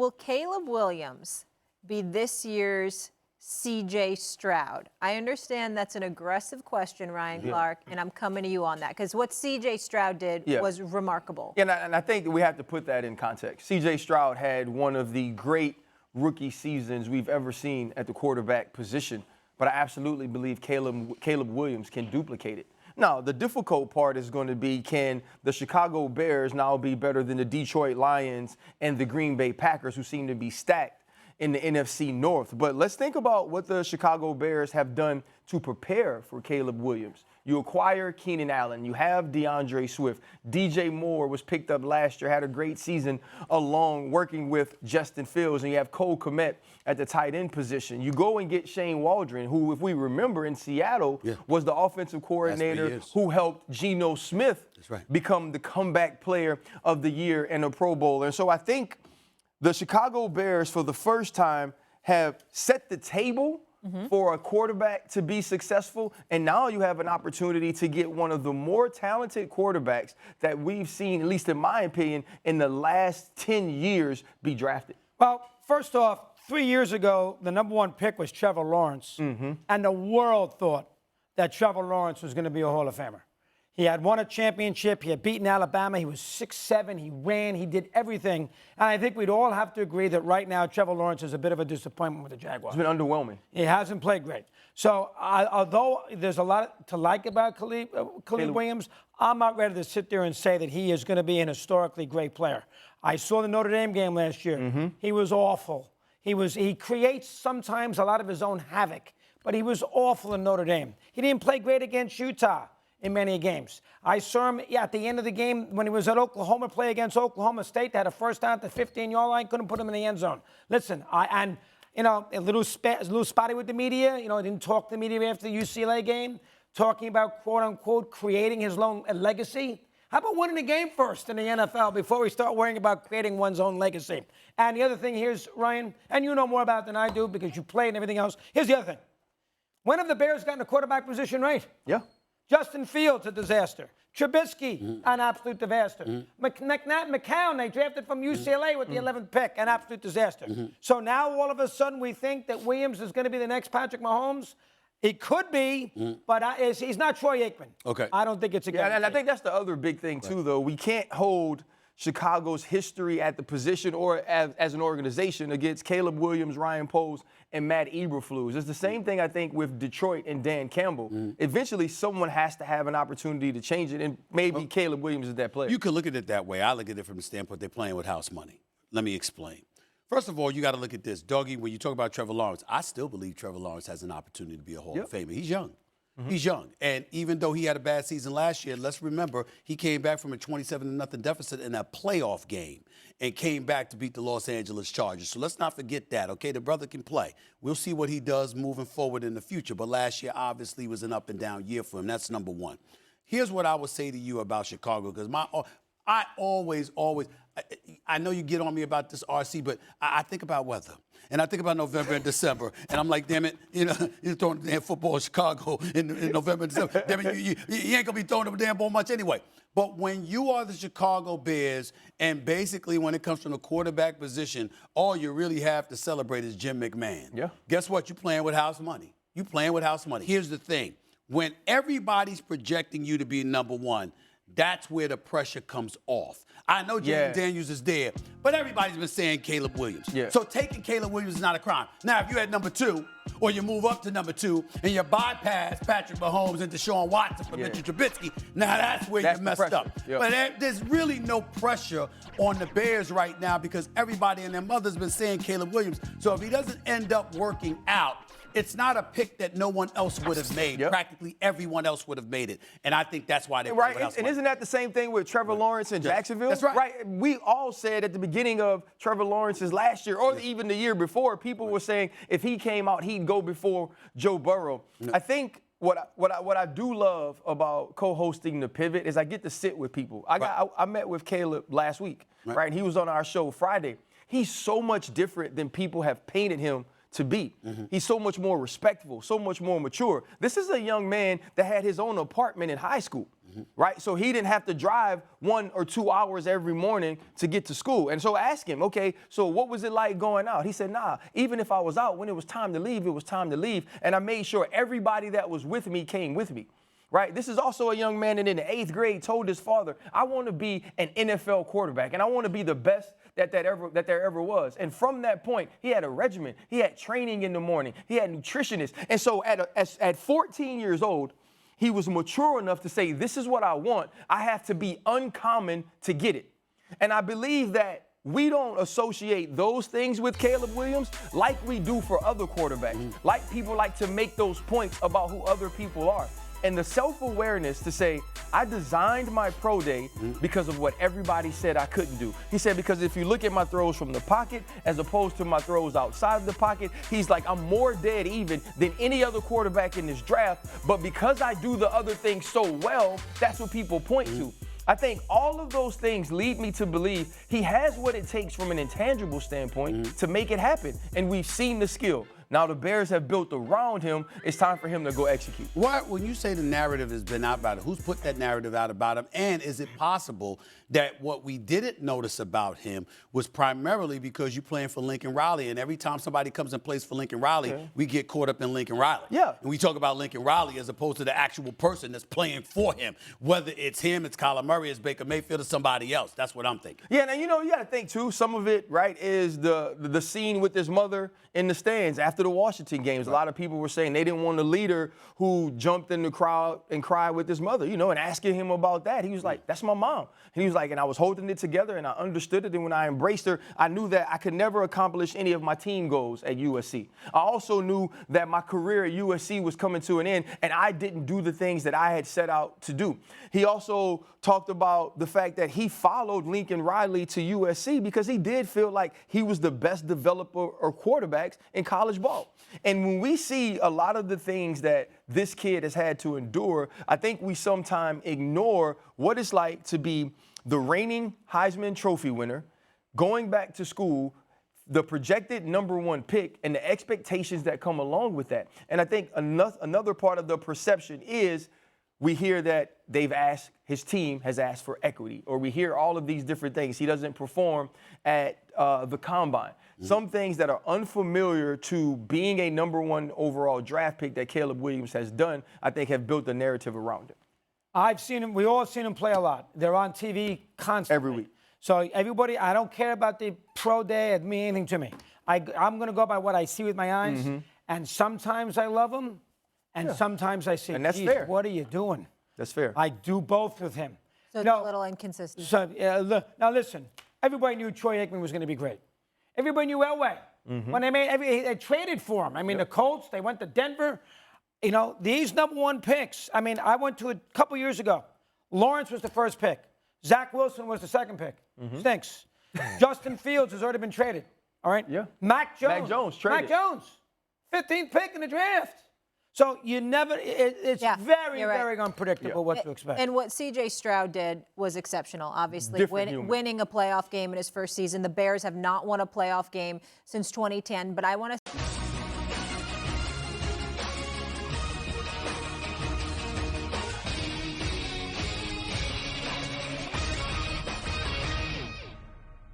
will Caleb Williams be this year's C.J. Stroud? I understand that's an aggressive question, Ryan Clark, and I'm coming to you on that because what C.J. Stroud did was remarkable. Yeah, and I think that we have to put that in context. C.J. Stroud had one of the great rookie seasons we've ever seen at the quarterback position, but I absolutely believe Caleb Williams can duplicate it. Now, the difficult part is going to be, can the Chicago Bears now be better than the Detroit Lions and the Green Bay Packers, who seem to be stacked in the NFC North? But let's think about what the Chicago Bears have done to prepare for Caleb Williams. You acquire Keenan Allen. You have DeAndre Swift. DJ Moore was picked up last year, had a great season along working with Justin Fields. And you have Cole Kmet at the tight end position. You go and get Shane Waldron, who, if we remember, in Seattle was the offensive coordinator who helped Geno Smith become the comeback player of the year and a Pro Bowler. And so I think the Chicago Bears, for the first time, have set the table for a quarterback to be successful, and now you have an opportunity to get one of the more talented quarterbacks that we've seen, at least in my opinion, in the last 10 years be drafted. Well, first off, 3 years ago, the '1 pick was Trevor Lawrence, and the world thought that Trevor Lawrence was going to be a Hall of Famer. He had won a championship. He had beaten Alabama. He was 6'7". He ran. He did everything. And I think we'd all have to agree that right now Trevor Lawrence is a bit of a disappointment with the Jaguars. It's been underwhelming. He hasn't played great. So although there's a lot to like about Caleb Williams, I'm not ready to sit there and say that he is going to be an historically great player. I saw the Notre Dame game last year. He was awful. He creates sometimes a lot of his own havoc, but he was awful in Notre Dame. He didn't play great against Utah in many games. I saw him at the end of the game when he was at Oklahoma, play against Oklahoma State. They had a first down at the 15-yard line, couldn't put him in the end zone. Listen, a little spotty with the media. He didn't talk to the media after the UCLA game, talking about, quote-unquote, creating his own legacy. How about winning the game first in the NFL before we start worrying about creating one's own legacy? And the other thing here's, Ryan, and you know more about it than I do because you play and everything else. Here's the other thing. When have the Bears gotten the quarterback position right? Yeah. Justin Fields, a disaster. Trubisky, an absolute disaster. McCown, they drafted from UCLA with the 11th pick, an absolute disaster. So now all of a sudden we think that Williams is going to be the next Patrick Mahomes. He could be, but he's not Troy Aikman. Okay. I don't think it's a guarantee. Yeah, and I think that's the other big thing, too, though. We can't hold Chicago's history at the position or as an organization against Caleb Williams, Ryan Poles, and Matt Eberflus. It's the same thing, I think, with Detroit and Dan Campbell. Eventually, someone has to have an opportunity to change it, and maybe Caleb Williams is that player. You could look at it that way. I look at it from the standpoint they're playing with house money. Let me explain. First of all, you got to look at this. Dougie, when you talk about Trevor Lawrence, I still believe Trevor Lawrence has an opportunity to be a Hall of Famer. He's young. He's young. And even though he had a bad season last year, let's remember he came back from a 27-0 deficit in a playoff game and came back to beat the Los Angeles Chargers. So let's not forget that, okay? The brother can play. We'll see what he does moving forward in the future. But last year, obviously, was an up-and-down year for him. That's number one. Here's what I would say to you about Chicago, because I always, I know you get on me about this, RC, but I think about weather. And I think about November and December. And I'm like, damn it, you're throwing the damn football in Chicago in November and December. Damn it, you ain't going to be throwing the damn ball much anyway. But when you are the Chicago Bears, and basically when it comes from the quarterback position, all you really have to celebrate is Jim McMahon. Yeah. Guess what? You're playing with house money. You're playing with house money. Here's the thing. When everybody's projecting you to be number one, that's where the pressure comes off. I know Jaden Daniels is there, but everybody's been saying Caleb Williams. So taking Caleb Williams is not a crime. Now, if you're at number 2, or you move up to number 2, and you bypass Patrick Mahomes and Deshaun Watson for Mitchell Trubisky, now that's where you messed up. But there's really no pressure on the Bears right now because everybody and their mother's been saying Caleb Williams. So if he doesn't end up working out, it's not a pick that no one else would have made. Practically everyone else would have made it. And I think that's why they and isn't that the same thing with Trevor Lawrence in Jacksonville? That's right. We all said at the beginning of Trevor Lawrence's last year, or even the year before, people were saying if he came out, he'd go before Joe Burrow. I think what I do love about co-hosting The Pivot is I get to sit with people. I met with Caleb last week, right? He was on our show Friday. He's so much different than people have painted him to be. He's so much more respectful, so much more mature. This is a young man that had his own apartment in high school. right? So he didn't have to drive 1 or 2 hours every morning to get to school. And so I asked him, okay, so what was it like going out? He said, nah, even if I was out, when it was time to leave, it was time to leave. And I made sure everybody that was with me came with me. Right? This is also a young man that in the 8th grade told his father, I want to be an NFL quarterback, and I want to be the best that there ever was. And from that point, he had a regimen. He had training in the morning. He had nutritionists. And so at 14 years old, he was mature enough to say, this is what I want. I have to be uncommon to get it. And I believe that we don't associate those things with Caleb Williams like we do for other quarterbacks. Like people like to make those points about who other people are. And the self-awareness to say, I designed my pro day because of what everybody said I couldn't do. He said, because if you look at my throws from the pocket as opposed to my throws outside of the pocket, he's like, I'm more dead even than any other quarterback in this draft. But because I do the other things so well, that's what people point to. I think all of those things lead me to believe he has what it takes from an intangible standpoint to make it happen. And we've seen the skill. Now the Bears have built around him. It's time for him to go execute. What, when you say the narrative has been out about it, who's put that narrative out about him? And is it possible that what we didn't notice about him was primarily because you're playing for Lincoln Riley, and every time somebody comes and plays for Lincoln Riley, we get caught up in Lincoln Riley. Yeah. And we talk about Lincoln Riley as opposed to the actual person that's playing for him. Whether it's him, it's Kyler Murray, it's Baker Mayfield, or somebody else. That's what I'm thinking. Yeah, now, you got to think, too, some of it, right, is the scene with his mother in the stands after the Washington games. Right. A lot of people were saying they didn't want a leader who jumped in the crowd and cried with his mother, and asking him about that. He was like, that's my mom. And he was like, and I was holding it together, and I understood it, and when I embraced her, I knew that I could never accomplish any of my team goals at USC. I also knew that my career at USC was coming to an end, and I didn't do the things that I had set out to do. He also talked about the fact that he followed Lincoln Riley to USC because he did feel like he was the best developer or quarterbacks in college ball. And when we see a lot of the things that this kid has had to endure, I think we sometimes ignore what it's like to be the reigning Heisman Trophy winner, going back to school, the projected #1 pick, and the expectations that come along with that. And I think another part of the perception is we hear that his team has asked for equity, or we hear all of these different things. He doesn't perform at the combine. Some things that are unfamiliar to being a #1 overall draft pick that Caleb Williams has done, I think have built a narrative around it. I've seen him. We all have seen him play a lot. They're on TV constantly. Every week. So everybody, I don't care about the pro day. It means anything to me. I'm going to go by what I see with my eyes. And sometimes I love him, and sometimes I say, and that's fair. What are you doing? That's fair. I do both with him. So it's a little inconsistent. So now listen, everybody knew Troy Aikman was going to be great. Everybody knew Elway. When they traded for him. I mean, the Colts, they went to Denver. These #1 picks. I mean, I went to a couple years ago. Lawrence was the first pick. Zach Wilson was the second pick. Stinks. Justin Fields has already been traded. All right? Yeah. Mac Jones. Traded. Mac Jones. 15th pick in the draft. So you never, it's very, very unpredictable what to expect. And what C.J. Stroud did was exceptional, obviously. Winning a playoff game in his first season. The Bears have not won a playoff game since 2010, but I want to